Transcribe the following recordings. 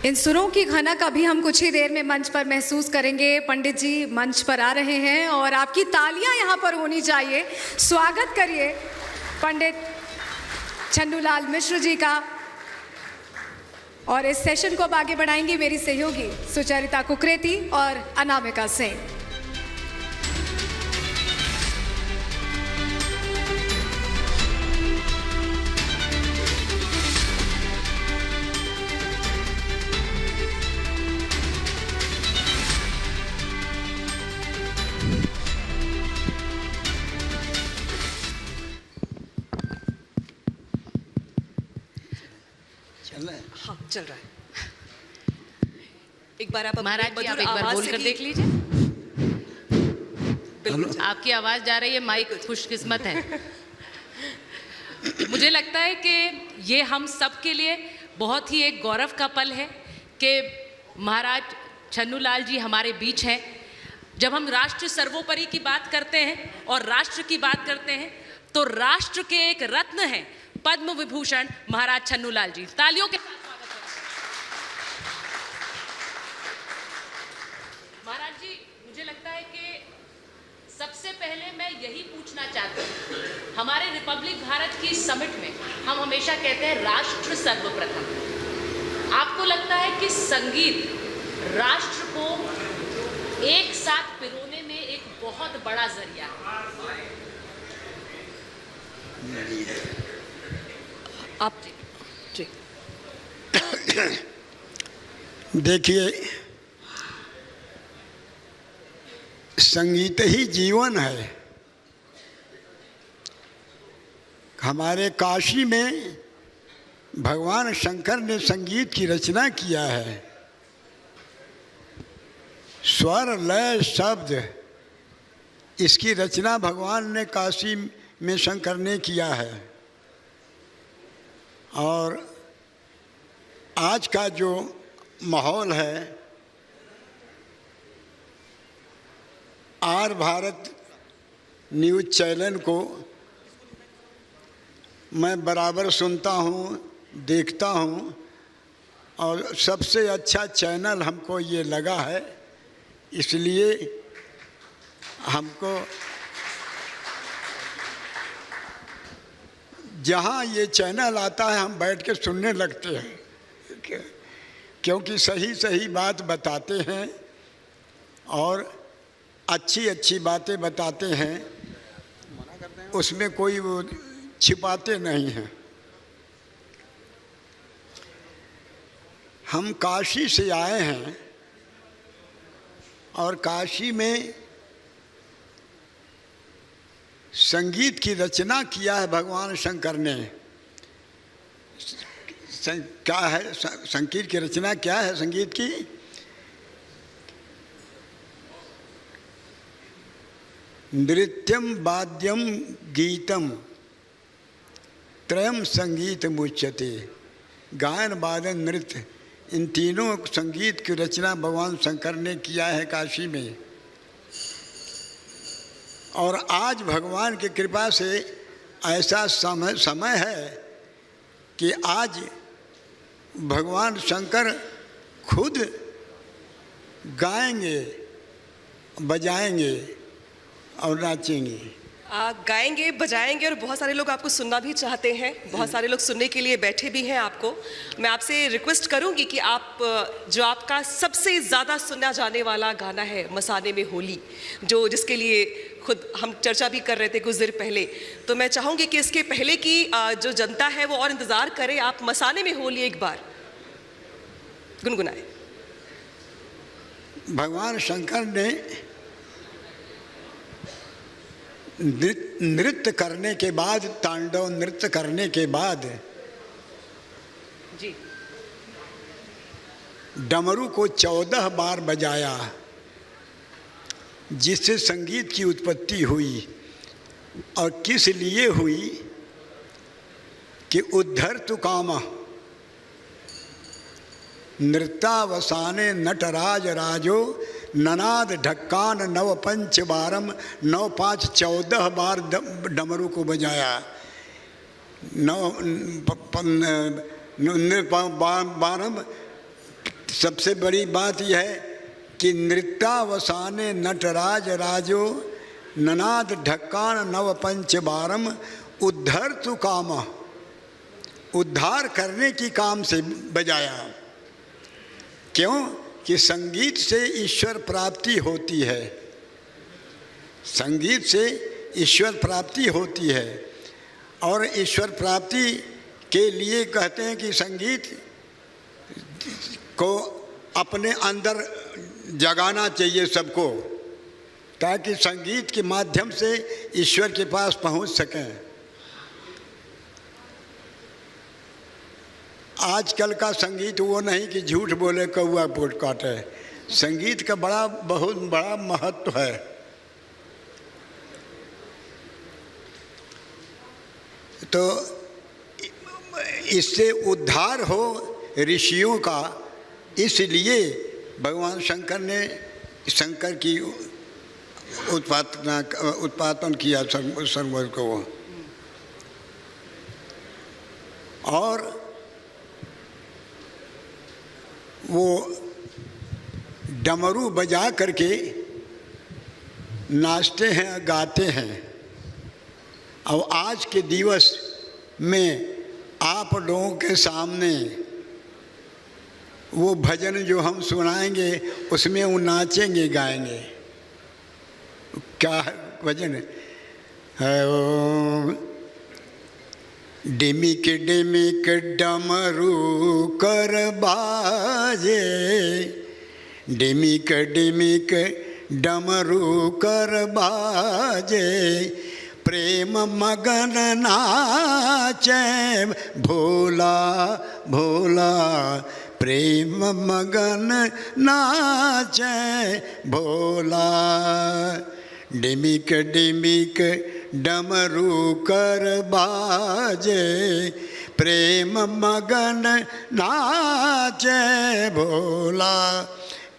इन सुरों की घनक अभी हम कुछ ही देर में मंच पर महसूस करेंगे। पंडित जी मंच पर आ रहे हैं और आपकी तालियां यहां पर होनी चाहिए। स्वागत करिए पंडित छन्नूलाल मिश्र जी का। और इस सेशन को अब आगे बढ़ाएंगी मेरी सहयोगी सुचरिता कुकरेती और अनामिका सिंह। हाँ, चल रहा है। एक बार आप महाराज जी आप एक बार बोल कर देख लीजिए। बिल्कुल आपकी आवाज जा रही है, माइक खुशकिस्मत है। मुझे लगता है कि ये हम सब के लिए बहुत ही एक गौरव का पल है कि महाराज छन्नूलाल जी हमारे बीच हैं। जब हम राष्ट्र सर्वोपरि की बात करते हैं और राष्ट्र की बात करते हैं तो राष्ट्र के एक रत्न हैं पद्म विभूषण महाराज छन्नूलाल जी। तालियों के महाराज जी, मुझे लगता है कि सबसे पहले मैं यही पूछना चाहती हूँ, हमारे रिपब्लिक भारत की समिट में हम हमेशा कहते हैं राष्ट्र सर्वप्रथम। आपको लगता है कि संगीत राष्ट्र को एक साथ पिरोने में एक बहुत बड़ा जरिया है? आप जी देखिए, संगीत ही जीवन है। हमारे काशी में भगवान शंकर ने संगीत की रचना किया है। स्वर लय शब्द, इसकी रचना भगवान ने काशी में शंकर ने किया है। और आज का जो माहौल है, आर भारत न्यूज़ चैनल को मैं बराबर सुनता हूँ, देखता हूँ और सबसे अच्छा चैनल हमको ये लगा है। इसलिए हमको जहाँ ये चैनल आता है हम बैठ के सुनने लगते हैं, क्योंकि सही सही बात बताते हैं और अच्छी अच्छी बातें बताते हैं, उसमें कोई वो छिपाते नहीं हैं। हम काशी से आए हैं और काशी में संगीत की रचना किया है भगवान शंकर ने। क्या है संगीत की रचना? क्या है संगीत की? नृत्यम वाद्यम गीतम त्रयम संगीतम उच्यते। गायन वादन नृत्य, इन तीनों संगीत की रचना भगवान शंकर ने किया है काशी में। और आज भगवान की कृपा से ऐसा समय है कि आज भगवान शंकर खुद गाएंगे, बजाएंगे और नाचेंगे। गाएंगे, बजाएंगे और बहुत सारे लोग आपको सुनना भी चाहते हैं। बहुत सारे लोग सुनने के लिए बैठे भी हैं आपको। मैं आपसे रिक्वेस्ट करूंगी कि आप जो आपका सबसे ज़्यादा सुना जाने वाला गाना है मसाने में होली, जिसके लिए खुद हम चर्चा भी कर रहे थे कुछ देर पहले, तो मैं चाहूँगी कि इसके पहले की जो जनता है वो और इंतज़ार करे। आप मसाने में होली एक बार गुनगुनाए। भगवान शंकर ने नृत्य करने के बाद, तांडव नृत्य करने के बाद जी डमरू को 14 बार बजाया, जिससे संगीत की उत्पत्ति हुई। और किस लिए हुई कि उद्धर्तु कामः नृत्यावसाने नटराज राजो ननाद ढक्कान नव पंच बारम। 9 5 14 बार डमरू को बजाया। 9 12 सबसे बड़ी बात यह है कि नृत्यावसाने नटराज राजो ननाद ढक्कान नव पंच बारम उद्धर तु काम, उद्धार करने की काम से बजाया। क्यों? कि संगीत से ईश्वर प्राप्ति होती है, संगीत से ईश्वर प्राप्ति होती है। और ईश्वर प्राप्ति के लिए कहते हैं कि संगीत को अपने अंदर जगाना चाहिए सबको, ताकि संगीत के माध्यम से ईश्वर के पास पहुंच सकें। आजकल का संगीत वो नहीं कि झूठ बोले कौआ पोट काटे, संगीत का बहुत बड़ा महत्व है। तो इससे उद्धार हो ऋषियों का, इसलिए भगवान शंकर की उत्पादन किया संगीत को। और वो डमरू बजा करके नाचते हैं, गाते हैं। और आज के दिवस में आप लोगों के सामने वो भजन जो हम सुनाएंगे उसमें वो नाचेंगे, गाएंगे। क्या भजन है? डिमिक डिमिक डमरू कर बाजे, डिमिक डिमिक डमरू कर बाजे, प्रेम मगन नाचे भोला भोला, प्रेम मगन नाचे भोला। डिमिक डिमिक डमरू कर बाजे, प्रेम मगन नाचे भोला।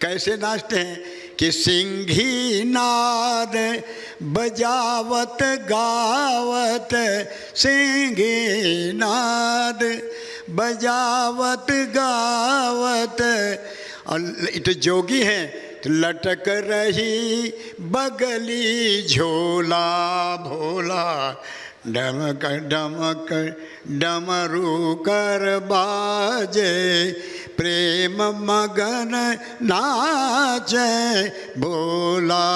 कैसे नाचते हैं? कि सिंघी नाद बजावत गावत, सिंघी नाद बजावत गावत। और तो जोगी हैं तो लटक रही बगली झोला भोला, डमक डमक डमरू कर बाजे, प्रेम मगन नाचे भोला।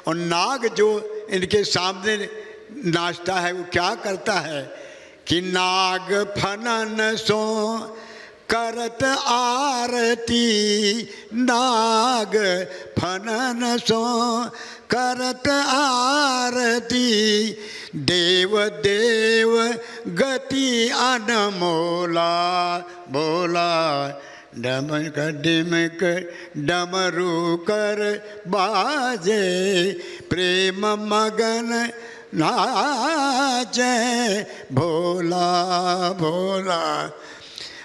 और नाग जो इनके सामने नाचता है वो क्या करता है? कि नाग फनन सो करत आरती, नाग फनन सो करत आरती, देव देव गति अनमोला भोला। डमक डिमक डमरू कर बाजे, प्रेम मगन नाचे भोला भोला।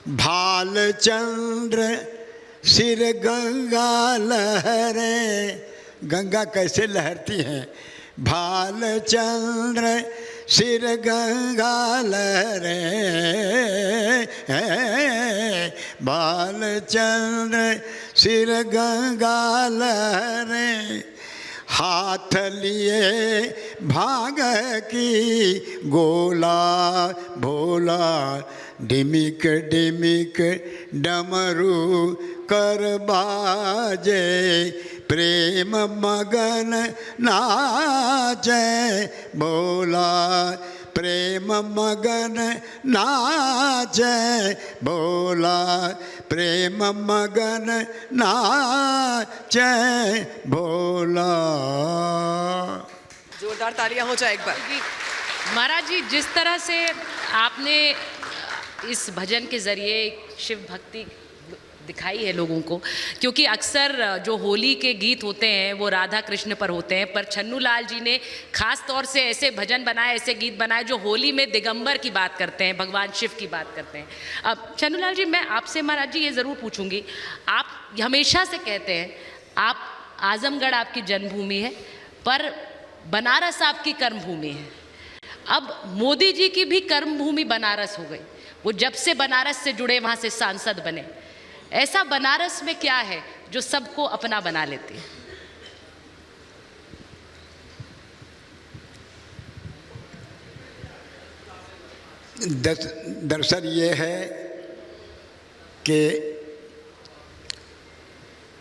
भाल चंद्र सिर गंगा लहरे, गंगा कैसे लहरती हैं? भाल चंद्र सिर गंगा लहरे, भाल चंद्र सिर गंगा लहरे, हाथ लिए भाग की गोला भोला। डिमिक डिमिक डमरू कर बाजे, प्रेम मगन नाचे भोला, प्रेम मगन नाचे भोला, प्रेम मगन नाचे भोला। जोरदार तालियां हो जाए एक बार। महाराज जी, जिस तरह से आपने इस भजन के जरिए शिव भक्ति दिखाई है लोगों को, क्योंकि अक्सर जो होली के गीत होते हैं वो राधा कृष्ण पर होते हैं, पर छन्नू लाल जी ने खास तौर से ऐसे भजन बनाए, ऐसे गीत बनाए जो होली में दिगंबर की बात करते हैं, भगवान शिव की बात करते हैं। अब छन्नू लाल जी, मैं आपसे महाराज जी ये ज़रूर पूछूंगी, आप हमेशा से कहते हैं आप आजमगढ़ आपकी जन्मभूमि है, पर बनारस आपकी कर्मभूमि है। अब मोदी जी की भी कर्मभूमि बनारस हो गई, वो जब से बनारस से जुड़े वहाँ से सांसद बने, ऐसा बनारस में क्या है जो सबको अपना बना लेती है? दरअसल ये है कि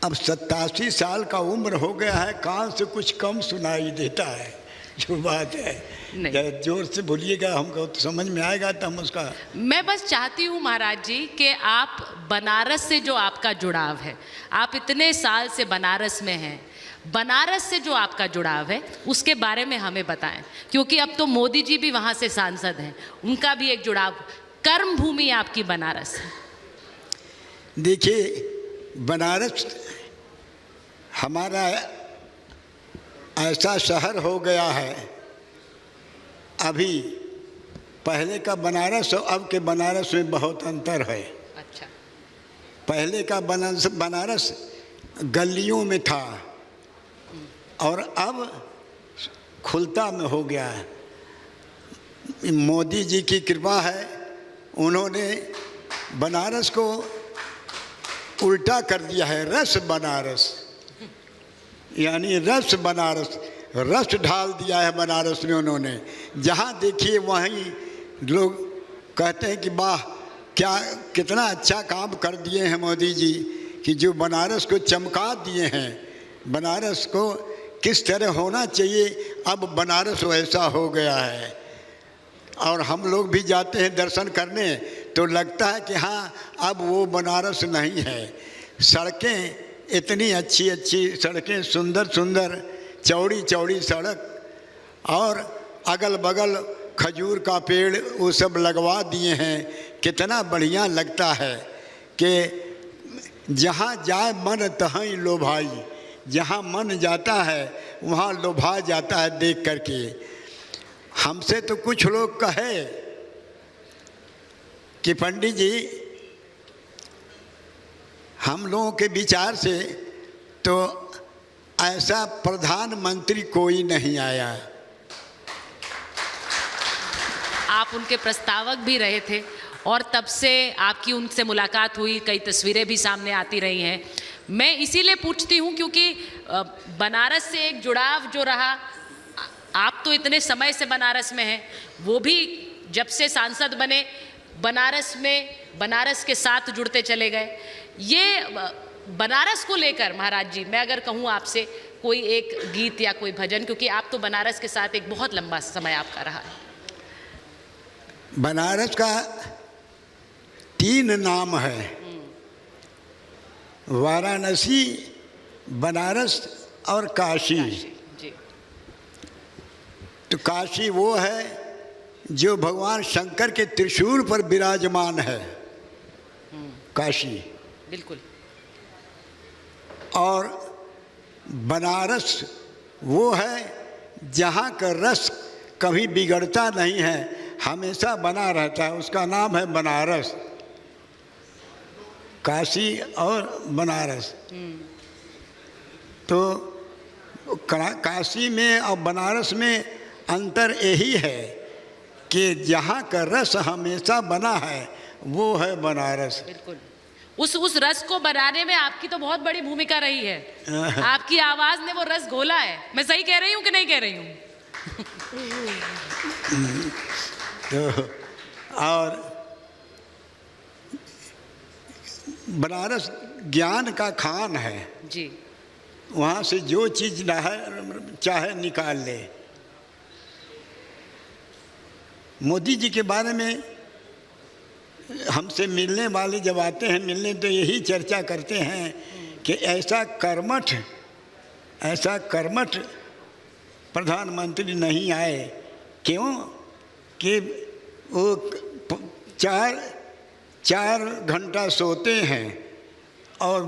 अब 87 साल का उम्र हो गया है, कान से कुछ कम सुनाई देता है, जो बात है। जोर से बोलिएगा, हमको तो समझ में आएगा तो हम उसका। मैं बस चाहती हूँ महाराज जी कि आप बनारस से जो आपका जुड़ाव है, आप इतने साल से बनारस में हैं, बनारस से जो आपका जुड़ाव है उसके बारे में हमें बताएं, क्योंकि अब तो मोदी जी भी वहाँ से सांसद हैं, उनका भी एक जुड़ाव, कर्म भूमि आपकी बनारस है। देखिए, बनारस हमारा ऐसा शहर हो गया है, अभी पहले का बनारस और अब के बनारस में बहुत अंतर है। अच्छा। पहले का बनारस गलियों में था और अब खुलता में हो गया है। मोदी जी की कृपा है, उन्होंने बनारस को उल्टा कर दिया है, रस बनारस, यानी रस बनारस, रस ढाल दिया है बनारस में उन्होंने। जहाँ देखिए वहीं लोग कहते हैं कि वाह, क्या कितना अच्छा काम कर दिए हैं मोदी जी, कि जो बनारस को चमका दिए हैं, बनारस को किस तरह होना चाहिए, अब बनारस वैसा हो गया है। और हम लोग भी जाते हैं दर्शन करने तो लगता है कि हाँ, अब वो बनारस नहीं है। सड़कें इतनी अच्छी अच्छी सड़कें, सुंदर सुंदर चौड़ी चौड़ी सड़क, और अगल बगल खजूर का पेड़ वो सब लगवा दिए हैं। कितना बढ़िया लगता है कि जहाँ जाए मन तहीं लोभाई, जहाँ मन जाता है वहाँ लोभा जाता है देख करके। हमसे तो कुछ लोग कहे कि पंडित जी, हम लोगों के विचार से तो ऐसा प्रधानमंत्री कोई नहीं आया। आप उनके प्रस्तावक भी रहे थे और तब से आपकी उनसे मुलाकात हुई, कई तस्वीरें भी सामने आती रही हैं। मैं इसीलिए पूछती हूँ क्योंकि बनारस से एक जुड़ाव जो रहा, आप तो इतने समय से बनारस में हैं, वो भी जब से सांसद बने बनारस में, बनारस के साथ जुड़ते चले गए। ये बनारस को लेकर महाराज जी, मैं अगर कहूँ आपसे कोई एक गीत या कोई भजन, क्योंकि आप तो बनारस के साथ एक बहुत लंबा समय आपका रहा है। बनारस का 3 नाम है, वाराणसी, बनारस और काशी। जी। तो काशी वो है जो भगवान शंकर के त्रिशूल पर विराजमान है, काशी। बिल्कुल। और बनारस वो है जहाँ का रस कभी बिगड़ता नहीं है, हमेशा बना रहता है, उसका नाम है बनारस। काशी और बनारस। तो काशी में और बनारस में अंतर यही है कि जहाँ का रस हमेशा बना है वो है बनारस। बिल्कुल। उस रस को बनाने में आपकी तो बहुत बड़ी भूमिका रही है। आपकी आवाज ने वो रस घोला है। मैं सही कह रही हूँ कि नहीं कह रही हूँ? तो और बनारस ज्ञान का खान है जी। वहाँ से जो चीज़ चाहे निकाल ले। मोदी जी के बारे में हमसे मिलने वाले जब आते हैं मिलने तो यही चर्चा करते हैं कि ऐसा कर्मठ प्रधानमंत्री नहीं आए। क्यों? कि वो 4 घंटा सोते हैं और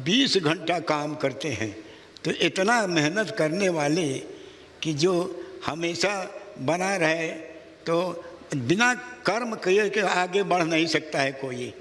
20 घंटा काम करते हैं। तो इतना मेहनत करने वाले कि जो हमेशा बना रहे, तो बिना कर्म किए के आगे बढ़ नहीं सकता है कोई।